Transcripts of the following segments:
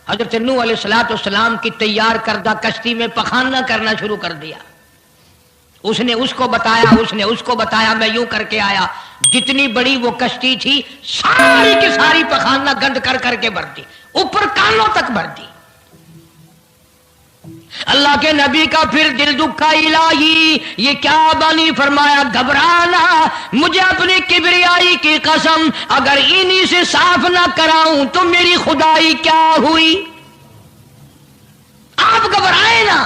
حضرت نوح علیہ السلام کی تیار کردہ کشتی میں پخانہ کرنا شروع کر دیا. اس نے اس کو بتایا، اس نے اس کو بتایا، میں یوں کر کے آیا. جتنی بڑی وہ کشتی تھی ساری کی ساری پخانہ گند کر کر کے بھر دی، اوپر کانوں تک بھر دی. اللہ کے نبی کا پھر دل دکھا، الہی یہ کیا بانی؟ فرمایا گھبرانا، مجھے اپنی کبریائی کی قسم اگر انہی سے صاف نہ کراؤں تو میری خدائی کیا ہوئی؟ آپ گھبرائے نا.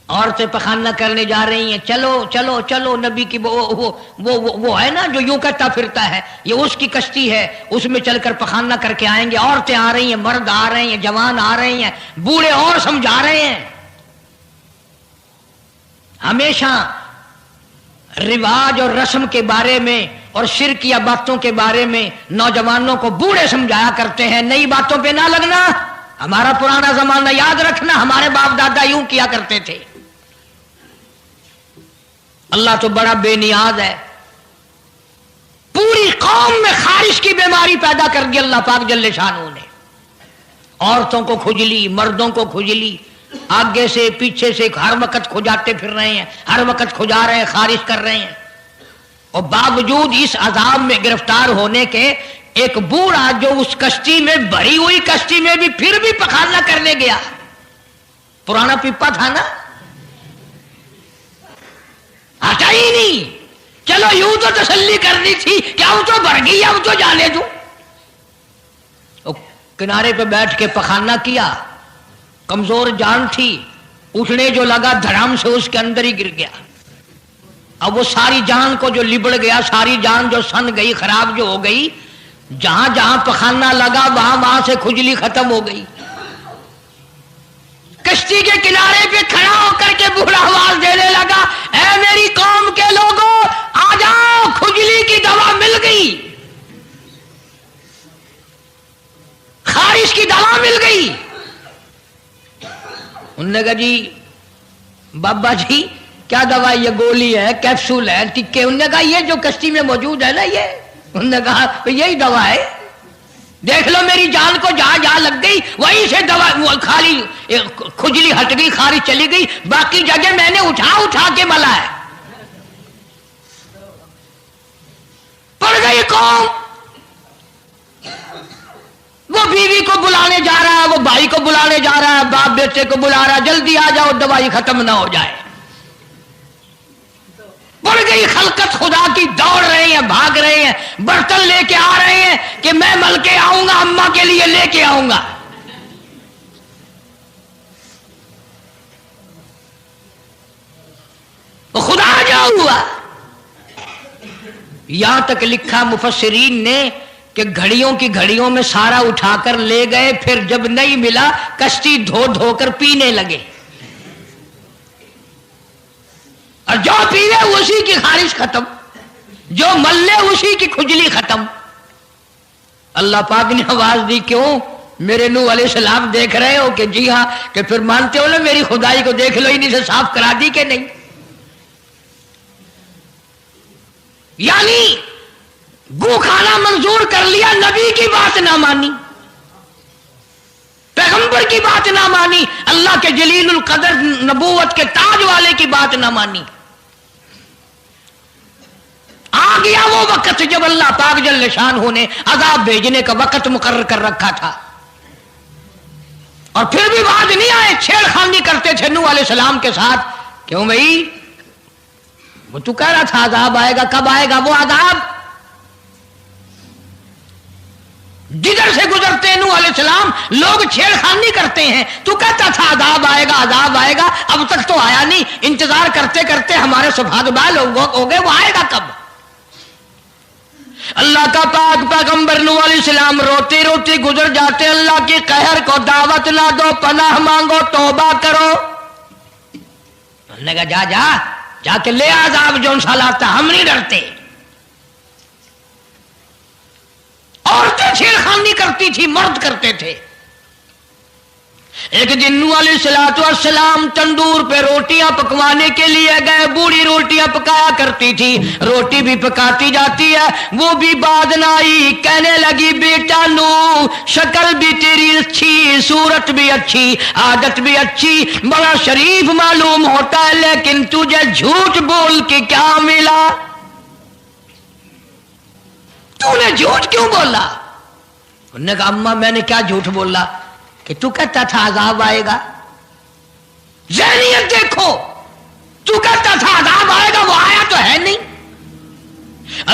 عورتیں پخانہ کرنے جا رہی ہیں، چلو چلو چلو. نبی کی وہ ہے نا جو یوں کہتا پھرتا ہے، یہ اس کی کشتی ہے، اس میں چل کر پخانہ کر کے آئیں گے. عورتیں آ رہی ہیں، مرد آ رہے ہیں، جوان آ رہے ہیں، بوڑھے اور سمجھا رہے ہیں. ہمیشہ رواج اور رسم کے بارے میں اور شرکیہ باتوں کے بارے میں نوجوانوں کو بوڑھے سمجھایا کرتے ہیں، نئی باتوں پہ نہ لگنا، ہمارا پرانا زمانہ یاد رکھنا، ہمارے باپ دادا یوں کیا کرتے تھے. اللہ تو بڑا بے نیاز ہے. پوری قوم میں خارش کی بیماری پیدا کر دی اللہ پاک جل شانہ نے. عورتوں کو کھجلی، مردوں کو کھجلی، آگے سے پیچھے سے ہر وقت کھجاتے پھر رہے ہیں، ہر وقت کھجا رہے ہیں، خارش کر رہے ہیں. اور باوجود اس عذاب میں گرفتار ہونے کے ایک بوڑھا جو اس کشتی میں بھری ہوئی کشتی میں پھر بھی پخانہ کرنے گیا. پرانا پیپا تھا نا، ہٹا ہی نہیں. چلو یوں تو تسلی کرنی تھی کہ اب تو بھر گئی، اب تو جانے دو. کنارے پہ بیٹھ کے پخانہ کیا، کمزور جان تھی، اٹھنے جو لگا دھڑام سے اس کے اندر ہی گر گیا. اب وہ ساری جان کو جو لبڑ گیا، ساری جان جو سن گئی، خراب جو ہو گئی، جہاں جہاں پخانہ لگا وہاں سے کھجلی ختم ہو گئی. کشتی کے کنارے پہ کھڑا ہو کر کے بوڑھا آواز دینے لگا، اے میری قوم کے لوگوں آ جاؤ، کھجلی کی دوا مل گئی، خارش کی دوا مل گئی. انہوں نے کہا جی بابا جی کیا دوا؟ یہ گولی ہے، کیپسول ہے، ٹکے؟ انہوں نے کہا یہ جو کشتی میں موجود ہے نا یہ. انہوں نے کہا یہی دوا ہے، دیکھ لو میری جان کو جہاں جہاں لگ گئی وہیں سے دوا خالی کھجلی ہٹ گئی، خارش چلی گئی، باقی جگہ میں نے اٹھا اٹھا کے ملا ہے. پڑ گئی قوم. وہ بیوی کو بلانے جا رہا ہے، وہ بھائی کو بلانے جا رہا ہے، باپ بیٹے کو بلا رہا ہے، جلدی آ جاؤ دوائی ختم نہ ہو جائے. پڑ گئی خلقت خدا کی، دوڑ رہے ہیں، بھاگ رہے ہیں، برتن لے کے آ رہے ہیں کہ میں مل کے آؤں گا، اماں کے لیے لے کے آؤں گا. خدا جا ہوا. یہاں تک لکھا مفسرین نے کہ گھڑیوں کی گھڑیوں میں سارا اٹھا کر لے گئے، پھر جب نہیں ملا کشتی دھو دھو کر پینے لگے، اور جو پیوے اسی کی خارش ختم، جو ملے اسی کی کھجلی ختم. اللہ پاک نے آواز دی، کیوں میرے نوح علیہ السلام دیکھ رہے ہو؟ کہ جی ہاں. کہ پھر مانتے ہو نا میری خدائی کو؟ دیکھ لو انہیں سے صاف کرا دی کہ نہیں. یعنی گو کھانا منظور کر لیا، نبی کی بات نہ مانی، پیغمبر کی بات نہ مانی، اللہ کے جلیل القدر نبوت کے تاج والے کی بات نہ مانی. آ گیا وہ وقت جب اللہ پاک جل شانہ نے عذاب بھیجنے کا وقت مقرر کر رکھا تھا، اور پھر بھی باز نہیں آئے. چھیڑ خانی کرتے تھے نوح علیہ السلام کے ساتھ. کیوں بھائی؟ وہ تو کہہ رہا تھا عذاب آئے گا، کب آئے گا وہ عذاب؟ جدھر سے گزرتے ہیں نوح علیہ السلام لوگ چھیڑ خانی کرتے ہیں. تو کہتا تھا عذاب آئے گا، عذاب آئے گا، اب تک تو آیا نہیں. انتظار کرتے کرتے ہمارے صفحات بال ہو گئے، وہ آئے گا کب؟ اللہ کا پاک پیغمبر نوح علیہ السلام روتی روتی گزر جاتے. اللہ کے قہر کو دعوت نہ دو، پناہ مانگو، توبہ کرو. انہوں نے کہا جا جا کے لے عذاب جو سال آتا، ہم نہیں ڈرتے. عورتیں چھیڑ خانی کرتی تھی، مرد کرتے تھے. ایک دن نوح علیہ السلام تندور پہ روٹیاں پکوانے کے لیے گئے. بوڑھی روٹیاں پکایا کرتی تھی, روٹی بھی پکاتی جاتی ہے, وہ بھی بعد نہ آئی. کہنے لگی بیٹا نوح, شکل بھی تیری اچھی, صورت بھی اچھی, عادت بھی اچھی, بڑا شریف معلوم ہوتا ہے, لیکن تجھے جھوٹ بول کے کیا ملا؟ تو نے جھوٹ کیوں بولا؟ انہوں نے کہا اماں میں نے کیا جھوٹ بولا کہ تو کہتا تھا عذاب آئے گا. ذہنیت دیکھو, تو کہتا تھا عذاب آئے گا, وہ آیا تو ہے نہیں.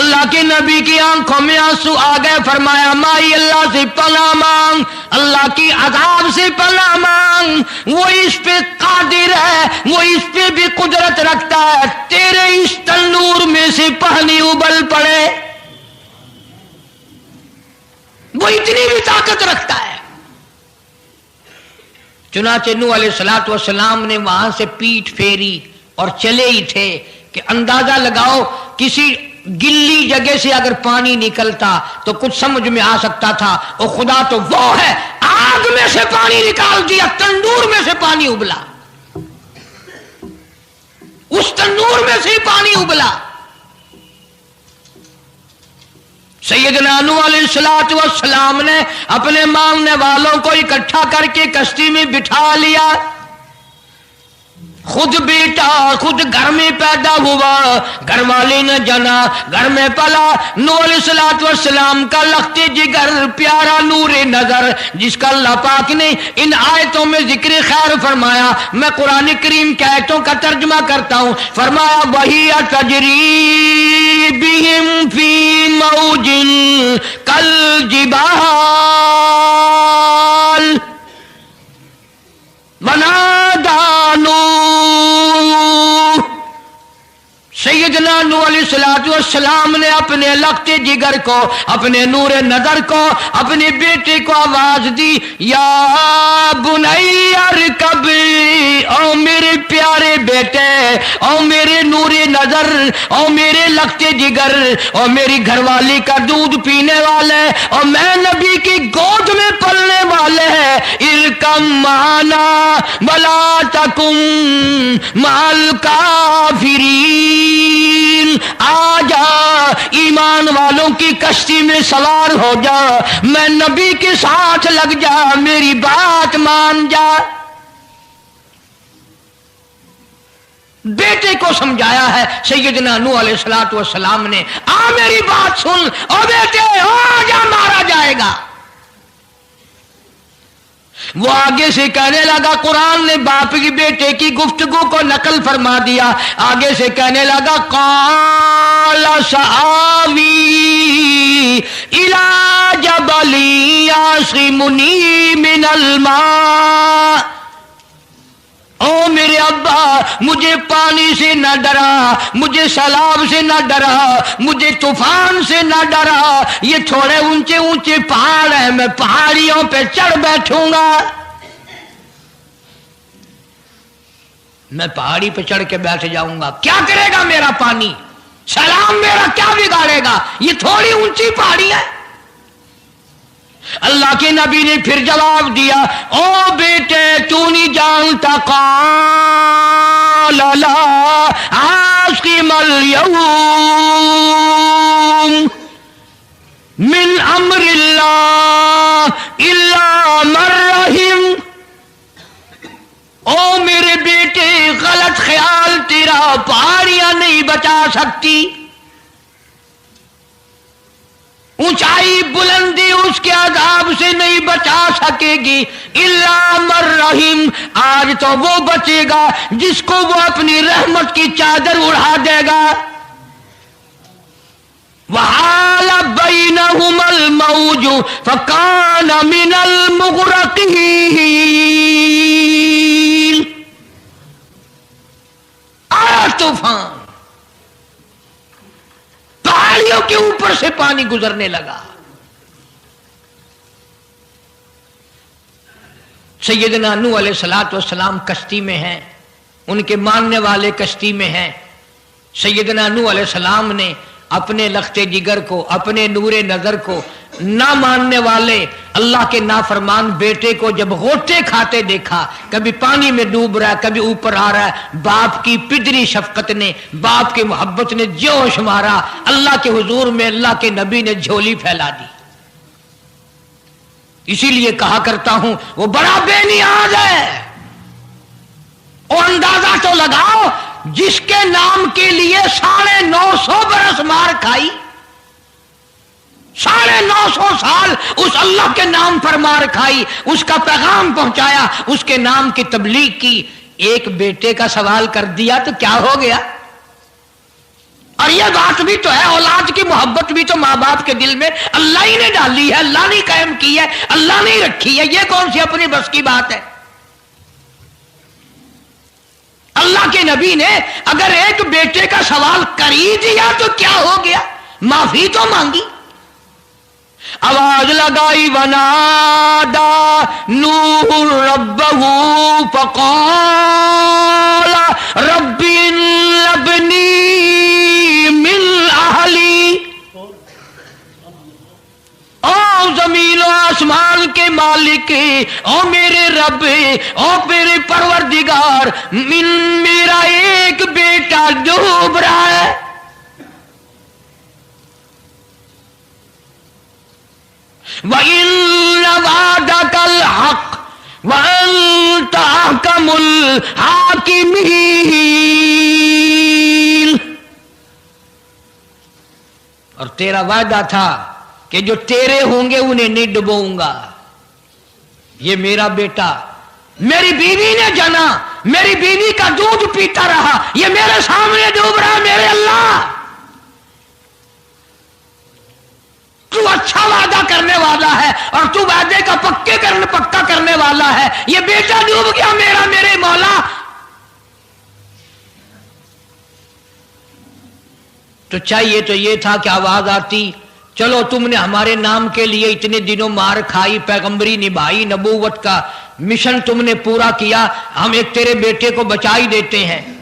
اللہ کے نبی کی آنکھوں میں آنسو آ گئے. فرمایا مائی اللہ سے پناہ مانگ, اللہ کی عذاب سے پناہ مانگ, وہ اس پہ قادر ہے, وہ اس پہ بھی قدرت رکھتا ہے. تیرے اس تنور میں سے پانی ابل پڑے, وہ اتنی بھی طاقت رکھتا ہے. چنانچہ نوح علیہ السلام نے وہاں سے پیٹھ پھیری اور چلے ہی تھے کہ اندازہ لگاؤ کسی گلی جگہ سے اگر پانی نکلتا تو کچھ سمجھ میں آ سکتا تھا. اور خدا تو وہ ہے, آگ میں سے پانی نکال دیا, تندور میں سے پانی ابلا, اس تندور میں سے پانی ابلا. سیدنا نوح علیہ السلام نے اپنے ماننے والوں کو اکٹھا کر کے کشتی میں بٹھا لیا. خود بیٹا خود گھر میں پیدا ہوا, گھر والے نے جنا, گھر میں پلا. نوح علیہ السلام کا لخت جگر, پیارا نور نظر, جس کا اللہ پاک نے ان آیتوں میں ذکر خیر فرمایا. میں قرآن کریم کے آیتوں کا ترجمہ کرتا ہوں. فرمایا وہی تجری بہم فی موج کالجبال ونادى نوح. سیدنا نوح علیہ السلام نے اپنے لخت جگر کو, اپنے نور نظر کو, اپنے بیٹے کو آواز دی, یا بنی ارکب, او میرے پیارے بیٹے, او میرے نور نظر, او میرے لخت جگر, او میری گھر والی کا دودھ پینے والے, اور میں نبی کی گود میں پلنے والے ہیں, ارکم معنا ولا تکن مع الکافرین. آ جا, ایمان والوں کی کشتی میں سوار ہو جا, میں نبی کے ساتھ لگ جا, میری بات مان جا. بیٹے کو سمجھایا ہے سیدنا نوح علیہ السلام نے, آ میری بات سن, او بیٹے آ جا, مارا جائے گا. وہ آگے سے کہنے لگا, قرآن نے باپ کی بیٹے کی گفتگو کو نقل فرما دیا. آگے سے کہنے لگا قال سآوی الی جبل یعصمنی من الماء. او میرے ابا, مجھے پانی سے نہ ڈرا, مجھے سیلاب سے نہ ڈرا, مجھے طوفان سے نہ ڈرا. یہ تھوڑے اونچے اونچے پہاڑ ہیں, میں پہاڑیوں پہ چڑھ بیٹھوں گا, میں پہاڑی پہ چڑھ کے بیٹھ جاؤں گا. کیا کرے گا میرا پانی, سیلاب میرا کیا بگاڑے گا, یہ تھوڑی اونچی پہاڑی ہے. اللہ کے نبی نے پھر جواب دیا, او بیٹے تو نہیں جانتا, قال لا عاصم اليوم من امر اللہ الا من رحم. او میرے بیٹے, غلط خیال تیرا, پہاڑیاں نہیں بچا سکتی, اونچائی بلندی اس کے عذاب سے نہیں بچا سکے گی, الا من رحم, آج تو وہ بچے گا جس کو وہ اپنی رحمت کی چادر اڑا دے گا. وحال بینہم الموج فکان من المغرقین. آیا طوفان, پہاڑیوں کے اوپر سے پانی گزرنے لگا. سیدنا نوح علیہ السلام کشتی میں ہیں, ان کے ماننے والے کشتی میں ہیں. سیدنا نوح علیہ السلام نے اپنے لخت جگر کو, اپنے نور نظر کو, نہ ماننے والے اللہ کے نافرمان بیٹے کو جب غوطے کھاتے دیکھا، کبھی پانی میں ڈوب رہا ہے، کبھی اوپر آ رہا ہے، باپ کی پدری شفقت نے، باپ کی محبت نے جوش مارا، اللہ کے حضور میں اللہ کے نبی نے جھولی پھیلا دی۔ اسی لیے کہا کرتا ہوں وہ بڑا بے نیاز ہے۔ اور اندازہ تو لگاؤ، جس کے نام کے لیے 950 برس مار کھائی، 950 سال اس اللہ کے نام پر مار کھائی، اس کا پیغام پہنچایا، اس کے نام کی تبلیغ کی، ایک بیٹے کا سوال کر دیا تو کیا ہو گیا؟ اور یہ بات بھی تو ہے، اولاد کی محبت بھی تو ماں باپ کے دل میں اللہ ہی نے ڈالی ہے، اللہ نے قائم کی ہے، اللہ نے رکھی ہے، یہ کون سی اپنی بس کی بات ہے؟ اللہ کے نبی نے اگر ایک بیٹے کا سوال کر ہی دیا تو کیا ہو گیا؟ معافی تو مانگی، آواز لگائی، ونادا نوح ربہ فقال رب ابنی من اہلی۔ او زمین و آسمان کے مالک، او میرے رب، او میرے پروردگار، میرا ایک بیٹا ڈوب رہا ہے۔ وَإِنَّ وَعْدَكَ الْحَقُّ وَأَنْتَ أَحْكَمُ الْحَاكِمِينَ۔ اور تیرا وعدہ تھا کہ جو تیرے ہوں گے انہیں نہیں ڈبوؤں گا۔ یہ میرا بیٹا میری بیوی نے جنا، میری بیوی کا دودھ پیتا رہا، یہ میرے سامنے ڈوب رہا، میرے اللہ تو اچھا وعدہ کرنے والا ہے اور تو وعدے کا پکا کرنے والا ہے، یہ بیٹا ڈوب گیا میرا، میرے مولا۔ تو چاہیے تو یہ تھا کہ آواز آتی، چلو تم نے ہمارے نام کے لیے اتنے دنوں مار کھائی، پیغمبری نبھائی، نبوت کا مشن تم نے پورا کیا، ہم ایک تیرے بیٹے کو بچا ہی دیتے ہیں۔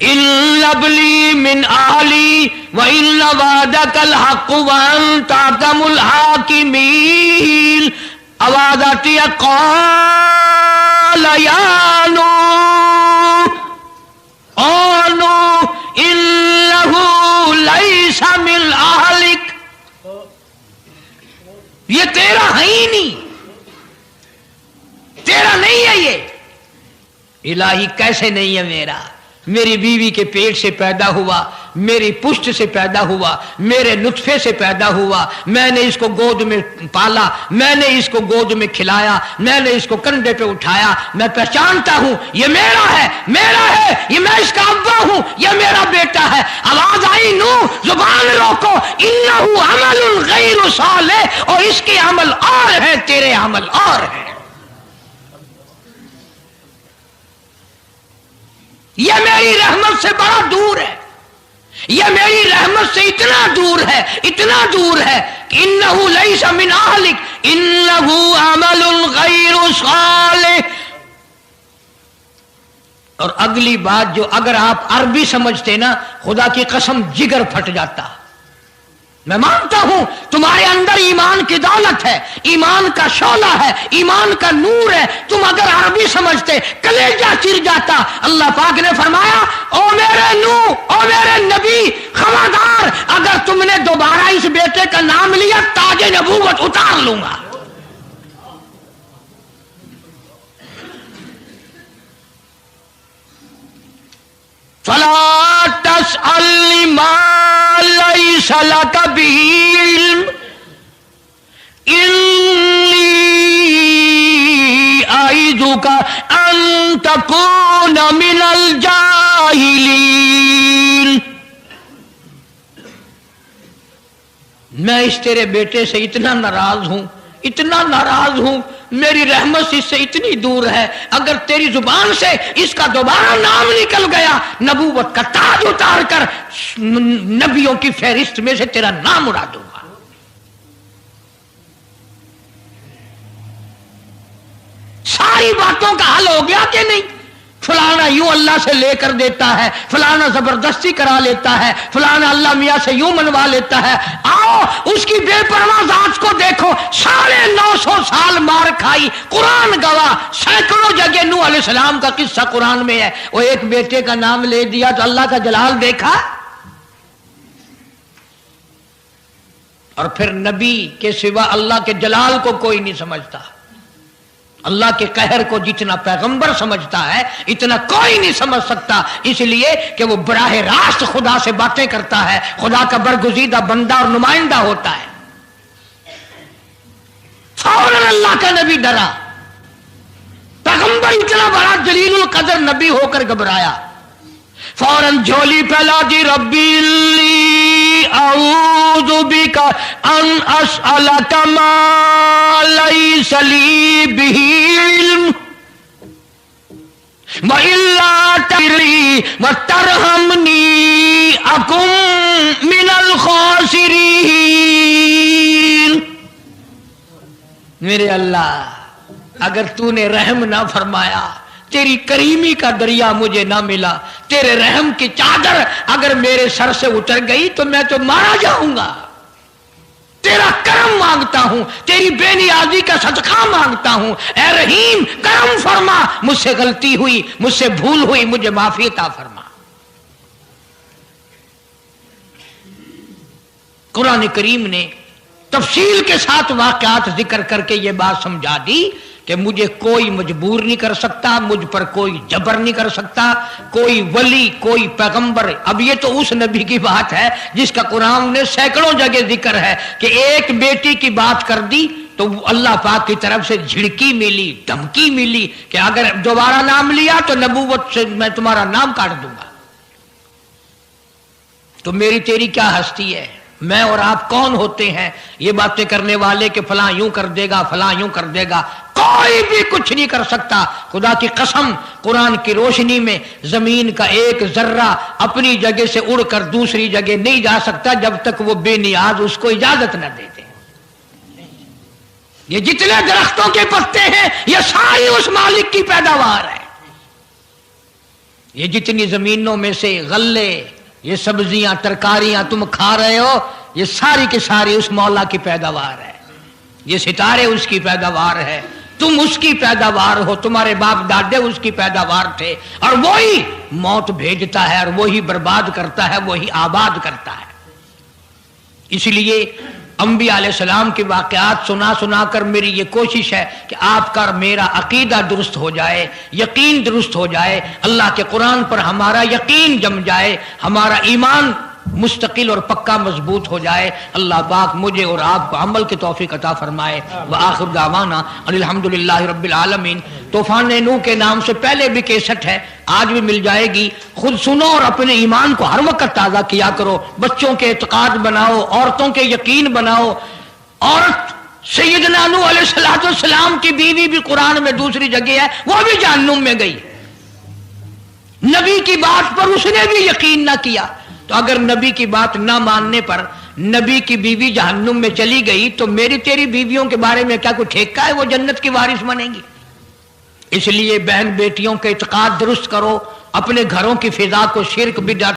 ان ابلی من اہلی وان وعدک الحق وانت احکم الحاکمین۔ آواز آتی ہے، قال یا نوح، او نوح انہ لیس من اہلک، یہ تیرا ہے ہی نہیں، تیرا نہیں ہے یہ۔ الہی کیسے نہیں ہے میرا؟ میری بیوی کے پیٹ سے پیدا ہوا، میری پشت سے پیدا ہوا، میرے نطفے سے پیدا ہوا، میں نے اس کو گود میں پالا، میں نے اس کو گود میں کھلایا، میں نے اس کو کندھے پہ اٹھایا، میں پہچانتا ہوں یہ میرا ہے، میرا ہے، یہ میں اس کا ابا ہوں، یہ میرا بیٹا ہے۔ آواز آئی، نوح زبان روکو، انہ عمل غیر صالح، اور اس کے عمل اور ہے، تیرے عمل اور ہے۔ یہ میری رحمت سے بڑا دور ہے، یہ میری رحمت سے اتنا دور ہے، اتنا دور ہے کہ انہ لیس من اہلک انہ عمل غیر صالح۔ اور اگلی بات جو اگر آپ عربی سمجھتے نا، خدا کی قسم جگر پھٹ جاتا۔ میں مانتا ہوں تمہارے اندر ایمان کی دولت ہے، ایمان کا شعلہ ہے، ایمان کا نور ہے، تم اگر عربی سمجھتے کلیجہ چر جاتا۔ اللہ پاک نے فرمایا، او میرے نوح، او میرے نبی، خبردار اگر تم نے دوبارہ اس بیٹے کا نام لیا تاج نبوت اتار لوں گا۔ فَلَا تَسْأَلْنِ مَا لَيْسَ لَكَ بِهِ عِلْمٌ إِنِّي أَعِظُكَ أَن تَكُونَ مِنَ الْجَاهِلِينَ۔ میں اس تیرے بیٹے سے اتنا ناراض ہوں، اتنا ناراض ہوں، میری رحمت اس سے اتنی دور ہے، اگر تیری زبان سے اس کا دوبارہ نام نکل گیا، نبوت کا تاج اتار کر نبیوں کی فہرست میں سے تیرا نام اڑا دوں گا۔ ساری باتوں کا حل ہو گیا کہ نہیں؟ فلانا یوں اللہ سے لے کر دیتا ہے، فلانا زبردستی کرا لیتا ہے، فلانا اللہ میاں سے یوں منوا لیتا ہے. آؤ اس کی بے پرواہ ذات کو دیکھو. 950 سال مار کھائی، قرآن گواہ. سینکڑوں جگہ نوح علیہ السلام کا قصہ قرآن میں ہے. وہ ایک بیٹے کا نام لے دیا تو اللہ کا جلال دیکھا. اور پھر نبی کے سوا اللہ کے جلال کو کوئی نہیں سمجھتا. اللہ کے قہر کو جتنا پیغمبر سمجھتا ہے اتنا کوئی نہیں سمجھ سکتا، اس لیے کہ وہ براہ راست خدا سے باتیں کرتا ہے، خدا کا برگزیدہ بندہ اور نمائندہ ہوتا ہے. فوراً اللہ کا نبی ڈرا. پیغمبر اتنا بڑا جلیل القدر نبی ہو کر گھبرایا. فوراً جھولی پھیلا دی، ربی لی اعوذ بک ان اسألک ما لیس لی بہ علم وإلا تغفر وترحمنی اکن من الخاسرین. میرے اللہ اگر تو نے رحم نہ فرمایا، تیری کریمی کا دریا مجھے نہ ملا، تیرے رحم کی چادر اگر میرے سر سے اتر گئی تو میں تو مارا جاؤں گا. تیرا کرم مانگتا ہوں، تیری بے نیازی کا صدقہ مانگتا ہوں. اے رحیم کرم فرما، مجھ سے غلطی ہوئی، مجھ سے بھول ہوئی، مجھے معافی عطا فرما. قرآن کریم نے تفصیل کے ساتھ واقعات ذکر کر کے یہ بات سمجھا دی کہ مجھے کوئی مجبور نہیں کر سکتا، مجھ پر کوئی جبر نہیں کر سکتا، کوئی ولی، کوئی پیغمبر. اب یہ تو اس نبی کی بات ہے جس کا قرآن نے سینکڑوں جگہ ذکر ہے کہ ایک بیٹی کی بات کر دی تو اللہ پاک کی طرف سے جھڑکی ملی، دھمکی ملی کہ اگر دوبارہ نام لیا تو نبوت سے میں تمہارا نام کاٹ دوں گا. تو میری تیری کیا ہستی ہے؟ میں اور آپ کون ہوتے ہیں یہ باتیں کرنے والے کہ فلاں یوں کر دے گا، فلاں یوں کر دے گا؟ کوئی بھی کچھ نہیں کر سکتا. خدا کی قسم قرآن کی روشنی میں زمین کا ایک ذرہ اپنی جگہ سے اڑ کر دوسری جگہ نہیں جا سکتا جب تک وہ بے نیاز اس کو اجازت نہ دے دے. یہ جتنے درختوں کے پتے ہیں یہ ساری اس مالک کی پیداوار ہے. یہ جتنی زمینوں میں سے غلے، یہ سبزیاں، ترکاریاں تم کھا رہے ہو، یہ ساری کی ساری اس مولا کی پیداوار ہے. یہ ستارے اس کی پیداوار ہے، تم اس کی پیداوار ہو، تمہارے باپ دادے اس کی پیداوار تھے. اور وہی موت بھیجتا ہے اور وہی برباد کرتا ہے، وہی آباد کرتا ہے. اس لیے انبیاء علیہ السلام کے واقعات سنا سنا کر میری یہ کوشش ہے کہ آپ کا میرا عقیدہ درست ہو جائے، یقین درست ہو جائے، اللہ کے قرآن پر ہمارا یقین جم جائے، ہمارا ایمان مستقل اور پکا مضبوط ہو جائے. اللہ پاک مجھے اور آپ کو عمل کی توفیق عطا فرمائے. وآخر دعوانا الحمدللہ رب العالمین. طوفان نوح کے نام سے پہلے بھی کیسٹ ہے، آج بھی مل جائے گی. خود سنو اور اپنے ایمان کو ہر وقت تازہ کیا کرو. بچوں کے اعتقاد بناؤ، عورتوں کے یقین بناؤ. عورت سیدنا نوح علیہ السلام کی بیوی بھی قرآن میں دوسری جگہ ہے، وہ بھی جہنم میں گئی. نبی کی بات پر اس نے بھی یقین نہ کیا. تو اگر نبی کی بات نہ ماننے پر نبی کی بیوی جہنم میں چلی گئی تو میری تیری بیویوں کے بارے میں کیا کوئی ٹھیکہ ہے وہ جنت کی وارث بنیں گی؟ اس لیے بہن بیٹیوں کے اعتقاد درست کرو، اپنے گھروں کی فضا کو شرک بدعت